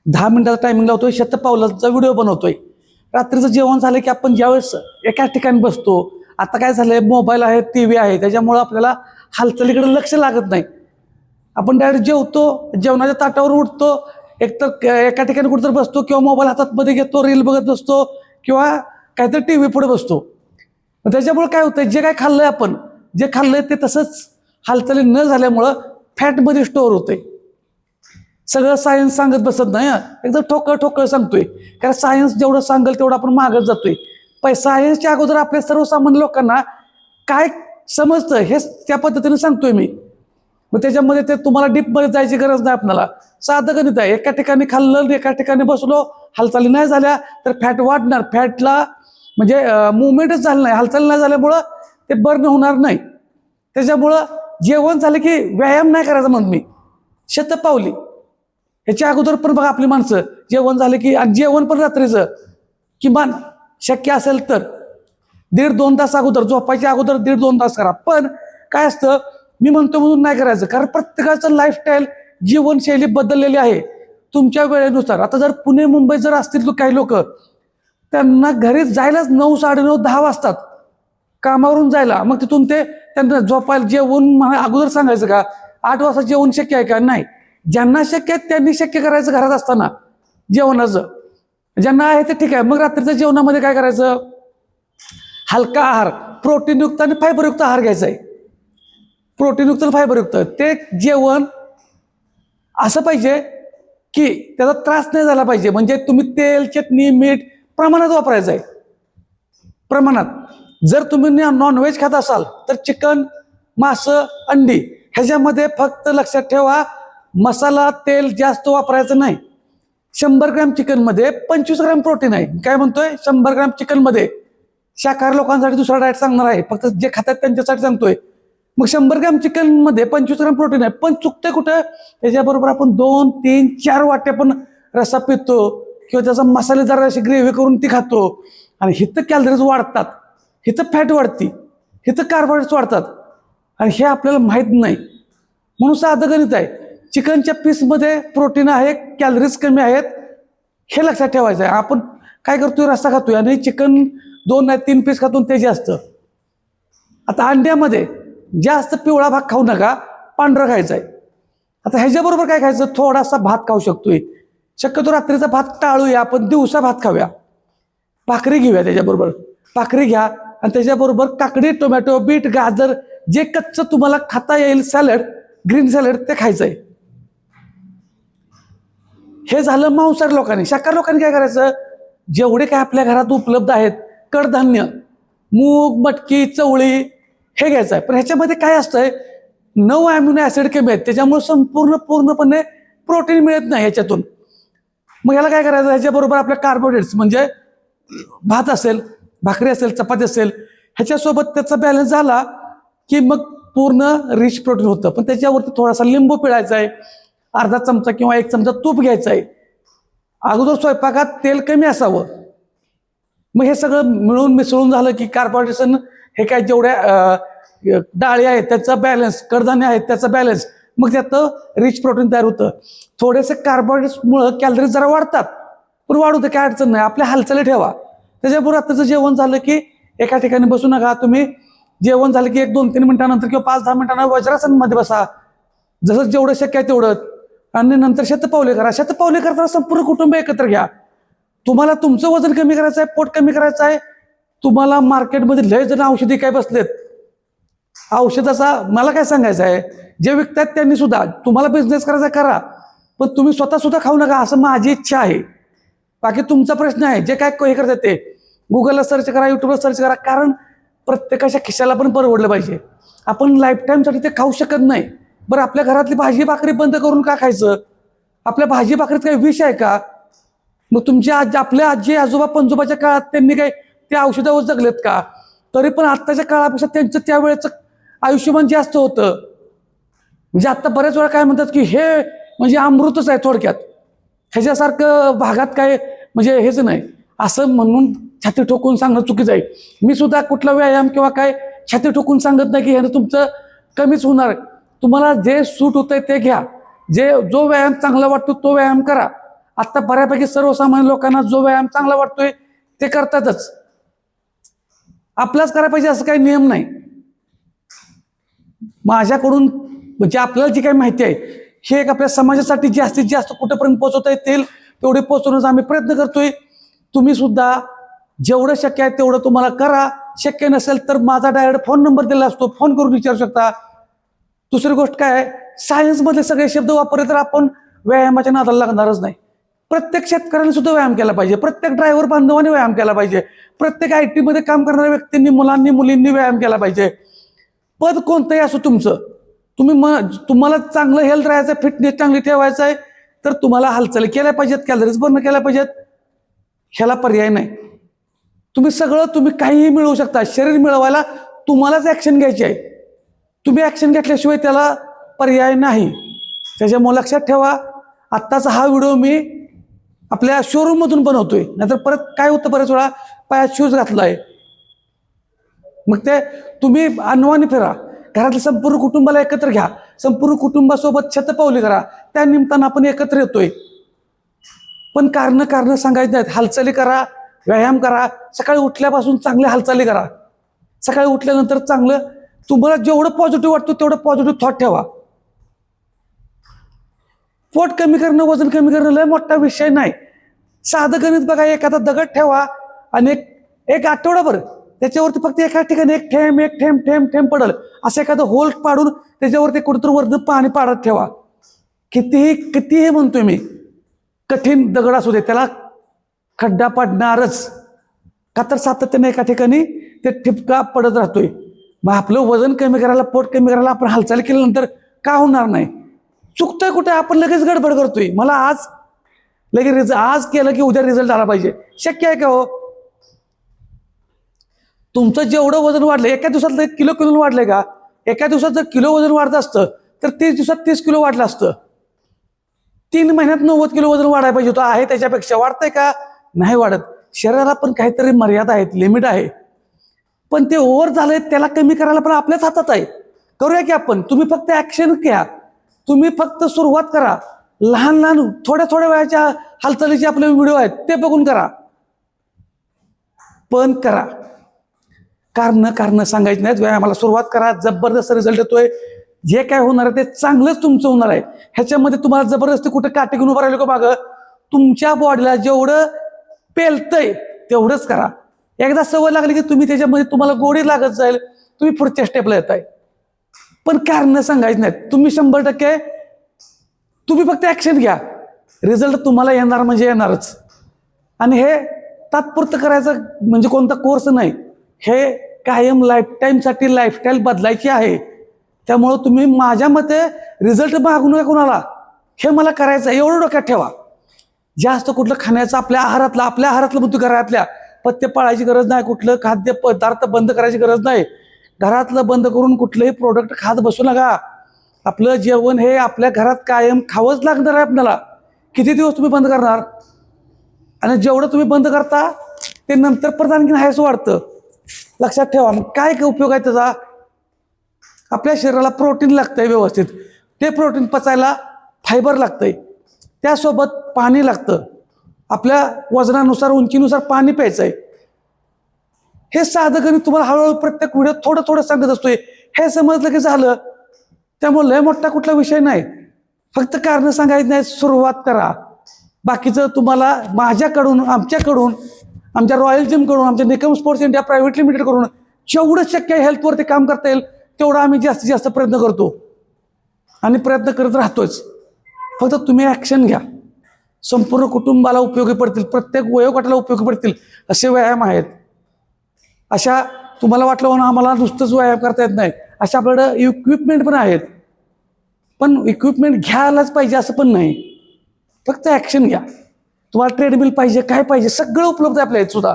10 मिनिटाचा टायमिंग लावतोय, शतपावलाचा व्हिडिओ बनवतोय. रात्रीचं जेवण झालं की आपण ज्यावेळेस एका ठिकाणी बसतो, आता काय झालंय, मोबाईल आहे, TV आहे, त्याच्यामुळं आपल्याला हालचालीकडे लक्ष लागत नाही. आपण डायरेक्ट जेवतो, जेवणाच्या ताटावर उठतो, एकतर एका ठिकाणी कुठेतरी बसतो किंवा मोबाईल हातात मध्ये घेतो, रील बघत बसतो किंवा काहीतरी TV पुढे बसतो. त्याच्यामुळे काय होतंय, जे काय खाल्लंय आपण, जे खाल्लंय ते तसंच हालचाली न झाल्यामुळं फॅटमध्ये स्टोअर होतंय. सगळं सायन्स सांगत बसत नाही, एकदम ठोकळ सांगतोय. कारण सायन्स जेवढं सांगेल तेवढं आपण मागत जातोय. सायन्सच्या अगोदर आपल्या सर्वसामान्य लोकांना काय समजतं हे त्या पद्धतीने सांगतोय मी. मग त्याच्यामध्ये ते तुम्हाला डीपमध्ये जायची गरज नाही. आपल्याला साधं गणित आहे. एका ठिकाणी खाल्लं, एका ठिकाणी बसलो, हालचाली नाही झाल्या तर फॅट वाढणार. फॅटला म्हणजे मुवमेंटच झालं नाही, हालचाली नाही झाल्यामुळं ते बर्न होणार नाही. त्याच्यामुळं जेवण झालं की व्यायाम नाही करायचा म्हणून मी शतपावली. ह्याच्या अगोदर पण बघा आपली माणसं जेवण झालं की, जेवण पण रात्रीचं किमान शक्य असेल तर 1.5-2 तास अगोदर, झोपायच्या अगोदर 1.5-2 तास करा. पण काय असतं, मी म्हणतो म्हणून नाही करायचं, कारण प्रत्येकाचं लाईफस्टाईल जीवनशैली बदललेली आहे तुमच्या वेळेनुसार. आता जर पुणे मुंबईत जर असतील तर काही लोक, त्यांना घरी जायलाच 9, 9:30, 10 वाजतात कामावरून जायला. मग तिथून ते त्यांना झोपायला जेवण अगोदर सांगायचं का 8 वाजता जेवण शक्य आहे का? नाही. ज्यांना शक्य आहे त्यांनी शक्य करायचं घरात असताना जेवणाचं. ज्यांना आहे ते ठीक आहे. मग रात्रीच्या जेवणामध्ये काय करायचं, हलका आहार, प्रोटीनयुक्त आणि फायबरयुक्त आहार घ्यायचा आहे. प्रोटीनयुक्त आणि फायबरयुक्त ते जेवण असं पाहिजे की त्याचा त्रास नाही झाला पाहिजे. म्हणजे तुम्ही तेल, चटणी, मीठ प्रमाणात वापरायचं आहे, प्रमाणात. जर तुम्ही नॉनव्हेज खात असाल तर चिकन, मासं, अंडी ह्याच्यामध्ये फक्त लक्षात ठेवा, मसाला, तेल जास्त वापरायचं नाही. 100 ग्रॅम चिकनमध्ये 25 ग्रॅम प्रोटीन आहे. काय म्हणतोय, 100 ग्रॅम चिकनमध्ये. शाकाहारी लोकांसाठी दुसरा डाएट सांगणार आहे, फक्त जे खातात त्यांच्यासाठी सांगतोय. मग 100 ग्रॅम चिकनमध्ये 25 ग्रॅम प्रोटीन आहे. पण चुकतंय कुठं, त्याच्याबरोबर आपण 2, 3, 4 वाट्या पण रस्सा पितो किंवा त्याचा मसालेदार अशी ग्रेव्ही करून ती खातो. आणि हिथं कॅलरीज वाढतात, हिथं फॅट वाढती, हिथं कार्बोहायड्रेट्स वाढतात आणि हे आपल्याला माहीत नाही. म्हणून साधं गणित आहे, चिकनच्या पीसमध्ये प्रोटीन आहे, कॅलरीज कमी आहेत, हे लक्षात ठेवायचं आहे. आपण काय करतोय, रस्सा खातोय आणि चिकन 2 नाही 3 पीस खातून ते जास्त. आता अंड्यामध्ये जास्त पिवळा भाग खाऊ नका, पांढरं खायचं आहे. आता ह्याच्याबरोबर काय खायचं, थोडासा भात खाऊ शकतोय. शक्यतो रात्रीचा भात टाळूया, आपण दिवसा भात खाऊया. भाकरी घेऊया त्याच्याबरोबर, भाकरी घ्या आणि त्याच्याबरोबर काकडी, टोमॅटो, बीट, गाजर जे कच्चं तुम्हाला खाता येईल सॅलड, ग्रीन सॅलड ते खायचं आहे. हे झालं मांसाहारी लोकांनी. शाकाहारी लोकांनी काय करायचं, जेवढे काय आपल्या घरात उपलब्ध आहेत कडधान्य, मूग, मटकी, चवळी हे घ्यायचं आहे. पण ह्याच्यामध्ये काय असतंय, 9 अॅमिनो ॲसिड कमी आहेत, त्याच्यामुळे पूर्णपणे प्रोटीन मिळत नाही ह्याच्यातून. मग याला काय करायचं, ह्याच्याबरोबर आपल्या कार्बोहायड्रेट्स म्हणजे भात असेल, भाकरी असेल, चपाती असेल, ह्याच्यासोबत त्याचा बॅलन्स झाला की मग पूर्ण रिच प्रोटीन होतं. पण त्याच्यावरती थोडासा लिंबू पिळायचा आहे, अर्धा चमचा किंवा 1 चमचा तूप घ्यायचं आहे. अगोदर स्वयंपाकात तेल कमी असावं. मग हे सगळं मिळून मिसळून झालं की कार्बोहायड्रेट्स हे काय जेवढ्या डाळी आहेत त्याचा बॅलन्स, कडधान्य आहेत त्याचा बॅलन्स, मग त्यातं रिच प्रोटीन तयार होतं. थोडेसे कार्बोहायड्रेट्समुळं कॅलरीज जरा वाढतात, पण वाढू दे, काय अडचण नाही. आपल्या हालचाली ठेवा. त्याच्याबरोबर रात्रीचं जेवण झालं की एका ठिकाणी बसू नका. तुम्ही जेवण झालं की 1-2-3 मिनिटानंतर किंवा 5-10 मिनिटांना वज्रासनमध्ये बसा, जसं जेवढं शक्य आहे तेवढं. आणि नंतर शतपावली करा. शतपावली करताना संपूर्ण कुटुंब एकत्र घ्या. तुम्हाला तुमचं वजन कमी करायचं आहे, पोट कमी करायचं आहे. तुम्हाला मार्केटमध्ये लय जण औषधी काय बसलेत, औषधाचा मला काय सांगायचं आहे, जे विकतात त्यांनी सुद्धा, तुम्हाला बिझनेस करायचा करा, पण तुम्ही स्वतः सुद्धा खाऊ नका असं माझी इच्छा आहे. बाकी तुमचा प्रश्न आहे, जे काय हे करतात ते गुगलला सर्च करा, युट्यूबला सर्च करा, कारण प्रत्येकाच्या खिशाला पण परवडलं पाहिजे. आपण लाईफ टाईमसाठी ते खाऊ शकत नाही. बरं, आपल्या घरातली भाजी भाकरी बंद करून का खायचं? आपल्या भाजी भाकरीत काही विष आहे का? मग तुमच्या आपल्या आजी आजोबा पणजोबाच्या काळात त्यांनी काय त्या औषधावर जगलेत का? तरी पण आत्ताच्या काळापेक्षा त्यांचं त्यावेळेचं आयुष्यमान जास्त होतं. म्हणजे आत्ता बऱ्याच वेळा काय म्हणतात की हे म्हणजे अमृतच आहे थोडक्यात, ह्याच्यासारखं भागात काय म्हणजे हेच नाही, असं म्हणून छाती ठोकून सांगणं चुकीचं आहे. मी सुद्धा कुठला व्यायाम किंवा काय छाती ठोकून सांगत नाही की ह्यानं तुमचं कमीच होणार. तुम्हाला जे सूट होतंय ते घ्या, जो व्यायाम चांगला वाटतो तो व्यायाम करा. आता बऱ्यापैकी सर्वसामान्य लोकांना जो व्यायाम चांगला वाटतोय ते करतातच. आपलाच करायला पाहिजे असं काही नियम नाही. माझ्याकडून म्हणजे आपल्याला जी काही माहिती आहे हे एक आपल्या समाजासाठी जास्तीत जास्त कुठेपर्यंत पोहोचवता येतील तेवढे पोहोचवण्याचा आम्ही प्रयत्न करतोय. तुम्ही सुद्धा जेवढं शक्य आहे तेवढं तुम्हाला करा. शक्य नसेल तर माझा डायरेक्ट फोन नंबर दिला असतो, फोन करून विचारू शकता. दुसरी गोष्ट काय आहे, सायन्समधले सगळे शब्द वापरले तर आपण व्यायामाच्या नादाला लागणारच नाही. प्रत्येक शेतकऱ्याने सुद्धा व्यायाम केला पाहिजे, प्रत्येक ड्रायव्हर बांधवांनी व्यायाम केला पाहिजे, प्रत्येक IT मध्ये काम करणाऱ्या व्यक्तींनी, मुलांनी, मुलींनी व्यायाम केला पाहिजे. पद कोणतंही असो तुमचं, तुम्हाला चांगलं हेल्थ राहायचं, फिटनेस चांगली ठेवायचं आहे तर तुम्हाला हालचाली केल्या पाहिजेत, कॅलरीज बर्न केल्या पाहिजेत. ह्याला पर्याय नाही. तुम्ही काहीही मिळवू शकता. शरीर मिळवायला तुम्हालाच ऍक्शन घ्यायची आहे. तुम्ही ऍक्शन घेतल्याशिवाय त्याला पर्याय नाही. त्याच्यामुळे लक्षात ठेवा, आत्ताचा हा व्हिडिओ मी आपल्या शोरूम मधून बनवतोय. नाहीतर परत काय होतं, बरेच वेळा पायात शूज घातलाय मग ते तुम्ही अनवाणी फिरा. घरातल्या संपूर्ण कुटुंबाला एकत्र घ्या, संपूर्ण कुटुंबासोबत शतपावली करा. त्या निमित्तानं आपण एकत्र येतोय. पण कारण सांगायची नाहीत. हालचाली करा, व्यायाम करा. सकाळी उठल्यापासून चांगल्या हालचाली करा. सकाळी उठल्यानंतर चांगलं तुम्हाला जेवढं पॉझिटिव्ह वाटतं तेवढं पॉझिटिव्ह थॉट ठेवा. पोट कमी करणं, वजन कमी करणं लय मोठा विषय नाही. साधं गणित बघा, एखादा दगड ठेवा आणि एक आठवडाभर त्याच्यावरती फक्त एका ठिकाणी एक थेंब पडल असं एखादं होल पाडून त्याच्यावरती कुठेतरी वरनं पाणी पाडत ठेवा. कितीही म्हणतोय मी, कठीण दगड असू दे त्याला खड्डा पडणारच. का तर सातत्याने एका ठिकाणी ते ठिपका पडत राहतोय. मग आपलं वजन कमी करायला, पोट कमी करायला आपण हालचाल केल्यानंतर का होणार नाही? चुकतोय कुठे? आपण लगेच गडबड करतोय. मला आज केलं की उद्या रिझल्ट आला पाहिजे. शक्य आहे का हो? तुमचं जेवढं वजन वाढलं, एका दिवसात किलो वाढलंय का? एका दिवसात जर किलो वजन वाढत असतं तर 30 दिवसात 30 किलो वाढलं असतं. 3 महिन्यात 90 किलो वजन वाढायला पाहिजे होतं. आहे त्याच्यापेक्षा वाढतंय का? नाही वाढत. शरीराला पण काहीतरी मर्यादा आहेत, लिमिट आहे. पण ते ओव्हर झालंय, त्याला कमी करायला पण आपल्याच हातात आहे. करूया की आपण. तुम्ही फक्त ऍक्शन घ्या. तुम्ही फक्त सुरुवात करा. लहान थोड्या वेळाच्या हालचालीचे आपले व्हिडिओ आहेत ते बघून करा. पण करा. कारण सांगायची नाहीत. व्यायामाला सुरुवात करा. जबरदस्त रिझल्ट येतोय. जे काय होणार आहे ते चांगलंच तुमचं होणार आहे. ह्याच्यामध्ये तुम्हाला जबरदस्ती कुठे काटे घेऊन उभं राहिलं का मागं? तुमच्या बॉडीला जेवढं पेलतंय तेवढंच करा. एकदा सवय लागली की त्याच्यामध्ये तुम्हाला गोडी लागत जाईल, तुम्ही पुढच्या स्टेपला येताय. पण कारण सांगायची नाहीत. तुम्ही 100% तुम्ही फक्त ऍक्शन घ्या. रिझल्ट तुम्हाला येणार म्हणजे येणारच. आणि हे तात्पुरतं करायचं म्हणजे कोणता कोर्स नाही. हे कायम लाईफटाईमसाठी लाईफस्टाईल बदलायची आहे. त्यामुळं तुम्ही माझ्या मते रिझल्ट मागू नका कोणाला. हे मला करायचं आहे एवढं डोक्यात ठेवा. जास्त कुठलं खाण्याचं आपल्या आहारातलं मग घरातल्या पथ्य पाळायची गरज नाही. कुठलं खाद्य पदार्थ बंद करायची गरज नाही. घरातलं बंद करून कुठलंही प्रोडक्ट खात बसू नका. आपलं जेवण हे आपल्या घरात कायम खावंच लागणार आहे आपल्याला. किती दिवस तुम्ही बंद करणार? आणि जेवढं तुम्ही बंद करता ते नंतर परत आणखीन हायच वाढतं. लक्षात ठेवा. मग काय उपयोग आहे त्याचा? आपल्या शरीराला प्रोटीन लागतंय व्यवस्थित. ते प्रोटीन पचायला फायबर लागतंय. त्यासोबत पाणी लागतं. आपल्या वजनानुसार, उंचीनुसार पाणी प्यायचं आहे. हे साधं गणित तुम्हाला हळूहळू प्रत्येक व्हिडिओ थोडं सांगत असतोय. हे समजलं की झालं. त्यामुळे लय मोठा कुठला विषय नाही. फक्त कारण सांगायचं नाही, सुरुवात करा. बाकीचं तुम्हाला माझ्याकडून, आमच्या रॉयल जिमकडून, आमच्या Nikam sports India private limited कडून जेवढं शक्य आहे हेल्थवरती काम करता येईल तेवढं आम्ही जास्तीत जास्त प्रयत्न करतो आणि प्रयत्न करत राहतोच. फक्त तुम्ही ऍक्शन घ्या. संपूर्ण कुटुंबाला उपयोगी पडतील, प्रत्येक वयोगटाला उपयोगी पडतील असे व्यायाम आहेत. अशा तुम्हाला वाटलं म्हणून आम्हाला नुसतंच व्यायाम करता येत नाही, अशा आपल्याकडं इक्विपमेंट पण आहेत. पण इक्विपमेंट घ्यायलाच पाहिजे असं पण नाही. फक्त ऍक्शन घ्या. तुम्हाला ट्रेडमिल पाहिजे, काय पाहिजे, सगळं उपलब्ध आहे आपल्या इथं सुद्धा.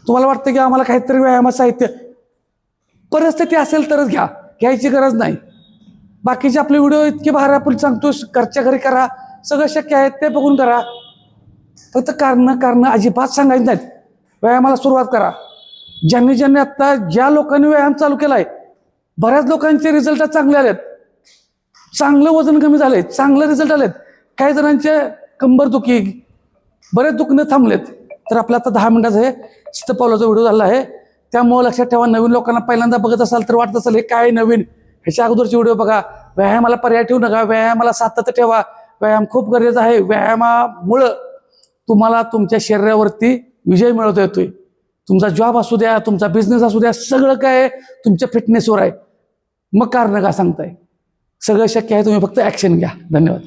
तुम्हाला वाटतं की आम्हाला काहीतरी व्यायाम साहित्य, परिस्थिती असेल तरच घ्या, घ्यायची गरज नाही. बाकीचे आपले व्हिडिओ इतके भारी आपण सांगतो, घरच्या घरी करा, सगळं शक्य आहे ते बघून करा. फक्त कारण अजिबात सांगायचं नाहीत. व्यायामाला सुरुवात करा. ज्यांनी आता ज्या लोकांनी व्यायाम चालू केलाय, बऱ्याच लोकांचे रिझल्ट चांगले आलेत. चांगलं वजन कमी झालंय, चांगले रिझल्ट आलेत. काही जणांचे कंबर दुखी, बरेच दुखणे थांबलेत. तर आपला आता 10 मिनिटाचा हे शतपावलाचा व्हिडिओ झाला आहे. त्यामुळे लक्षात ठेवा, नवीन लोकांना पहिल्यांदा बघत असाल तर वाटत असेल हे काय नवीन, ह्याच्या अगोदरचे व्हिडिओ बघा. व्यायामाला पर्याय ठेवू नका, व्यायामाला सातत्य ठेवा. व्यायाम खूप गरजेचा आहे. व्यायामामुळं तुम्हाला तुमच्या शरीरावरती विजय मिळवता येतोय. तुमचा जॉब असू द्या, तुमचा बिझनेस असू द्या, सगळं काय तुमच्या फिटनेसवर आहे. मग कारण का सांगताय? सगळं शक्य आहे, तुम्ही फक्त ॲक्शन घ्या. धन्यवाद.